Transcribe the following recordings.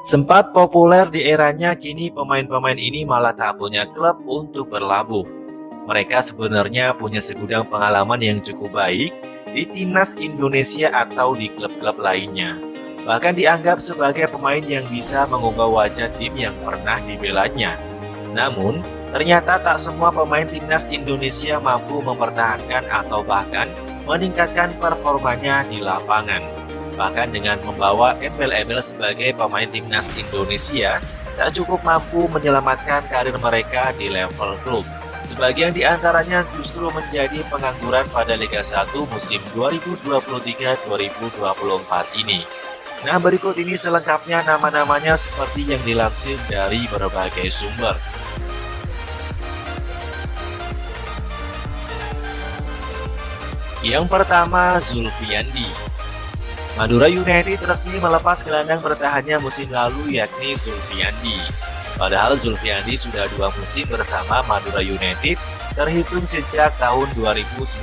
Sempat populer di eranya, kini pemain-pemain ini malah tak punya klub untuk berlabuh. Mereka sebenarnya punya segudang pengalaman yang cukup baik di timnas Indonesia atau di klub-klub lainnya. Bahkan dianggap sebagai pemain yang bisa mengubah wajah tim yang pernah dibelanya. Namun, ternyata tak semua pemain timnas Indonesia mampu mempertahankan atau bahkan meningkatkan performanya di lapangan. Bahkan dengan membawa embel-embel sebagai pemain timnas Indonesia, tak cukup mampu menyelamatkan karir mereka di level klub. Sebagian di antaranya justru menjadi pengangguran pada Liga 1 musim 2023-2024 ini. Nah, berikut ini selengkapnya nama-namanya seperti yang dilansir dari berbagai sumber. Yang pertama, Zulfiandi. Madura United resmi melepas gelandang bertahannya musim lalu, yakni Zulfiandi. Padahal Zulfiandi sudah 2 musim bersama Madura United, terhitung sejak tahun 2019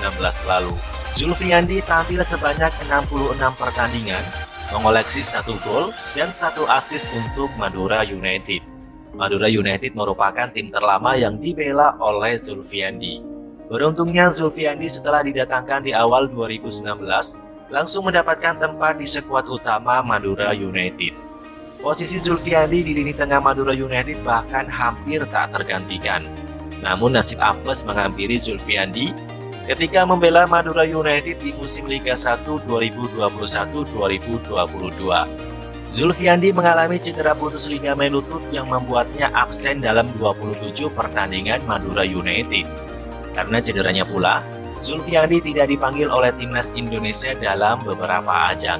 lalu. Zulfiandi tampil sebanyak 66 pertandingan, mengoleksi 1 gol dan 1 assist untuk Madura United. Madura United merupakan tim terlama yang dibela oleh Zulfiandi. Beruntungnya Zulfiandi setelah didatangkan di awal 2019, langsung mendapatkan tempat di skuad utama Madura United. Posisi Zulfiandi di lini tengah Madura United bahkan hampir tak tergantikan. Namun nasib apes menghampiri Zulfiandi ketika membela Madura United di musim Liga 1 2021-2022. Zulfiandi mengalami cedera putus ligamen lutut yang membuatnya absen dalam 27 pertandingan Madura United. Karena cederanya pula, Zulfiandi tidak dipanggil oleh timnas Indonesia dalam beberapa ajang.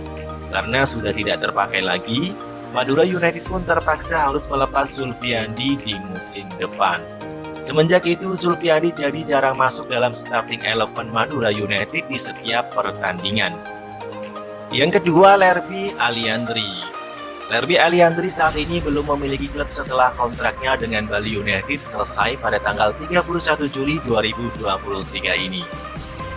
Karena sudah tidak terpakai lagi, Madura United pun terpaksa harus melepas Zulfiandi di musim depan. Semenjak itu, Zulfiandi jadi jarang masuk dalam starting 11 Madura United di setiap pertandingan. Yang kedua, Lerby Aliandri. Lerby Aliandri saat ini belum memiliki klub setelah kontraknya dengan Bali United selesai pada tanggal 31 Juli 2023 ini.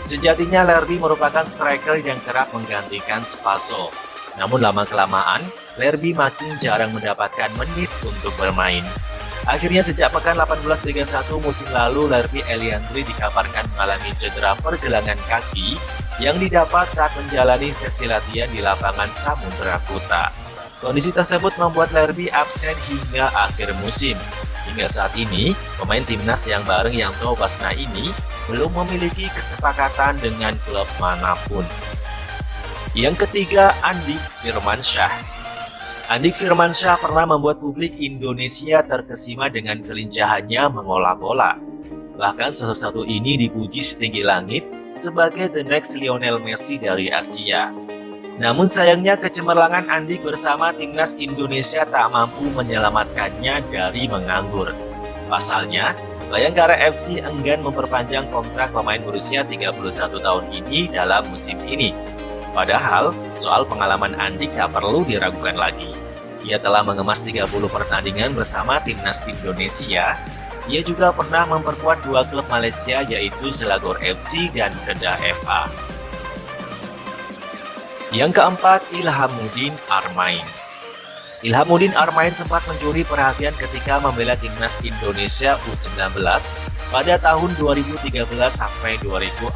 Sejatinya Lerby merupakan striker yang kerap menggantikan Spaso. Namun lama-kelamaan, Lerby makin jarang mendapatkan menit untuk bermain. Akhirnya sejak pekan 18 Liga 1 musim lalu, Lerby Aliandri dikabarkan mengalami cedera pergelangan kaki yang didapat saat menjalani sesi latihan di lapangan Samudra Kota. Kondisi tersebut membuat Lerby absen hingga akhir musim. Hingga saat ini, pemain timnas yang bareng Yanto Basna ini belum memiliki kesepakatan dengan klub manapun. Yang ketiga, Andik Firmansyah. Andik Firmansyah pernah membuat publik Indonesia terkesima dengan kelincahannya mengolah bola. Bahkan sosok satu ini dipuji setinggi langit sebagai the next Lionel Messi dari Asia. Namun sayangnya kecemerlangan Andik bersama timnas Indonesia tak mampu menyelamatkannya dari menganggur. Pasalnya, Bayangkara FC enggan memperpanjang kontrak pemain berusia 31 tahun ini dalam musim ini. Padahal, soal pengalaman Andik tak perlu diragukan lagi. Ia telah mengemas 30 pertandingan bersama timnas Indonesia. Ia juga pernah memperkuat 2 klub Malaysia, yaitu Selangor FC dan Kedah FA. Yang keempat, Ilhamuddin Armain. Ilhamuddin Armain sempat mencuri perhatian ketika membela timnas Indonesia U19 pada tahun 2013 sampai 2014.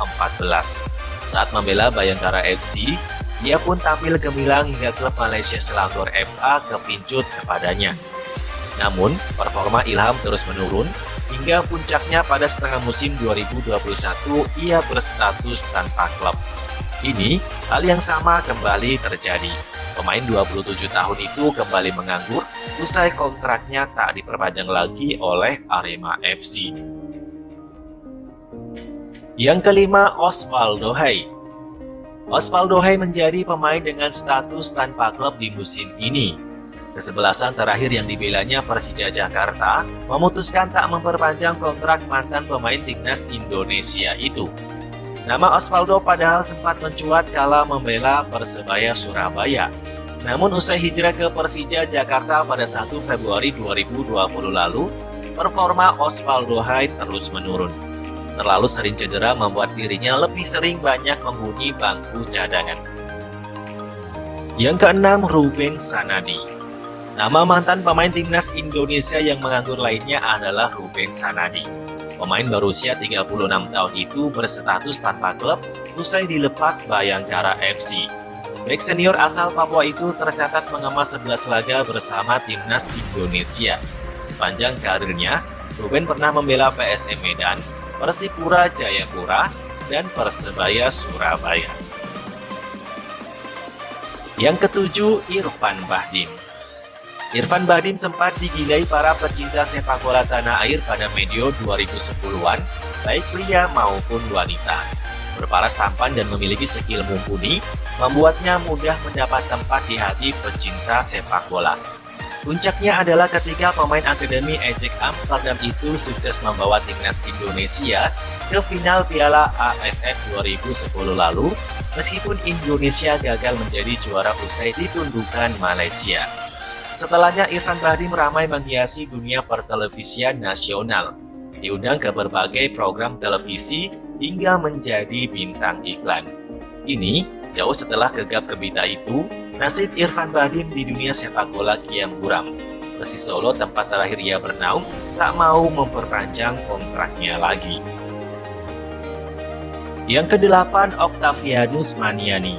Saat membela Bayangkara FC, ia pun tampil gemilang hingga klub Malaysia Selangor FA kepincut kepadanya. Namun, performa Ilham terus menurun hingga puncaknya pada setengah musim 2021 ia berstatus tanpa klub. Kini, hal yang sama kembali terjadi. Pemain 27 tahun itu kembali menganggur usai kontraknya tak diperpanjang lagi oleh Arema FC. Yang kelima, Osvaldo Hai. Osvaldo Hai menjadi pemain dengan status tanpa klub di musim ini. Kesebelasan terakhir yang dibelanya Persija Jakarta memutuskan tak memperpanjang kontrak mantan pemain timnas Indonesia itu. Nama Osvaldo padahal sempat mencuat kala membela Persebaya Surabaya. Namun usai hijrah ke Persija Jakarta pada 1 Februari 2020 lalu, performa Osvaldo Hai terus menurun. Terlalu sering cedera membuat dirinya lebih sering banyak menghuni bangku cadangan. Yang keenam, Ruben Sanadi. Nama mantan pemain timnas Indonesia yang menganggur lainnya adalah Ruben Sanadi. Pemain berusia 36 tahun itu berstatus tanpa klub usai dilepas Bayangkara FC. Bek senior asal Papua itu tercatat mengemas 11 laga bersama timnas Indonesia. Sepanjang karirnya, Ruben pernah membela PSM Medan, Persipura Jayapura, dan Persebaya Surabaya. Yang ketujuh, Irfan Bahdim. Irfan Bahdim sempat digilai para pecinta sepak bola tanah air pada medio 2010-an, baik pria maupun wanita. Berparas tampan dan memiliki skill mumpuni, membuatnya mudah mendapat tempat di hati pecinta sepak bola. Puncaknya adalah ketika pemain akademi Ajax Amsterdam itu sukses membawa timnas Indonesia ke final Piala AFF 2010 lalu, meskipun Indonesia gagal menjadi juara usai ditundukkan Malaysia. Setelahnya, Irfan Bahdim ramai menghiasi dunia pertelevisian nasional, diundang ke berbagai program televisi hingga menjadi bintang iklan. Ini jauh setelah gegap gempita itu, nasib Irfan Bahdim di dunia sepak bola kian buram. Persis Solo, tempat terakhir ia bernaung, tak mau memperpanjang kontraknya lagi. Yang kedelapan, Octavianus Maniani.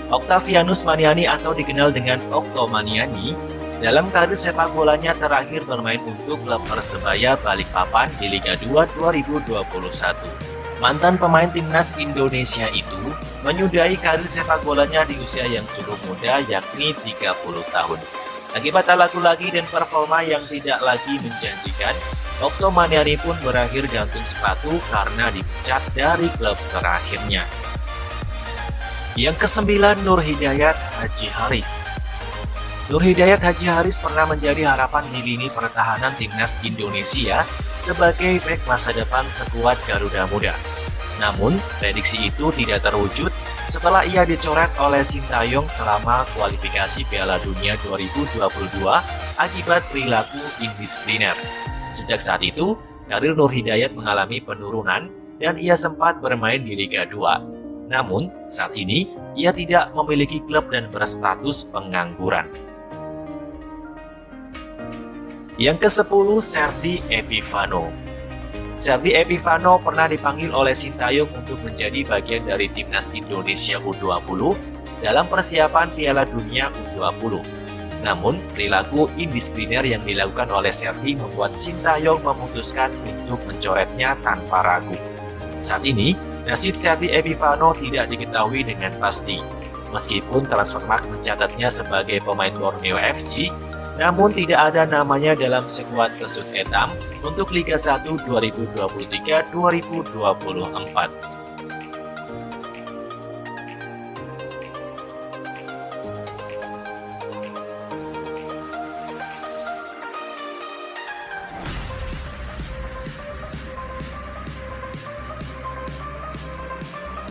Octavianus Maniani atau dikenal dengan Okto Maniani, dalam karir sepak bolanya terakhir bermain untuk klub Persebaya Balikpapan di Liga 2 2021. Mantan pemain timnas Indonesia itu menyudahi karir sepak bolanya di usia yang cukup muda, yakni 30 tahun. Akibat tak laku lagi dan performa yang tidak lagi menjanjikan, Okto Maniani pun berakhir gantung sepatu karena dipecat dari klub terakhirnya. Yang kesembilan, Nur Hidayat Haji Haris. Nur Hidayat Haji Haris pernah menjadi harapan di lini pertahanan timnas Indonesia sebagai bek masa depan skuad Garuda Muda. Namun, prediksi itu tidak terwujud setelah ia dicoret oleh Sintayong selama kualifikasi Piala Dunia 2022 akibat perilaku indisipliner. Sejak saat itu, karir Nur Hidayat mengalami penurunan dan ia sempat bermain di Liga 2. Namun, saat ini ia tidak memiliki klub dan berstatus pengangguran. Yang ke-10, Serdi Epifano. Serdi Epifano pernah dipanggil oleh Sintayong untuk menjadi bagian dari timnas Indonesia U20 dalam persiapan Piala Dunia U20. Namun, perilaku indisipliner yang dilakukan oleh Serdi membuat Sintayong memutuskan untuk mencoretnya tanpa ragu. Saat ini, nasib Serdi Epifano tidak diketahui dengan pasti. Meskipun Transfermarkt mencatatnya sebagai pemain Borneo FC, namun tidak ada namanya dalam skuad Kesut Etam untuk Liga 1 2023-2024.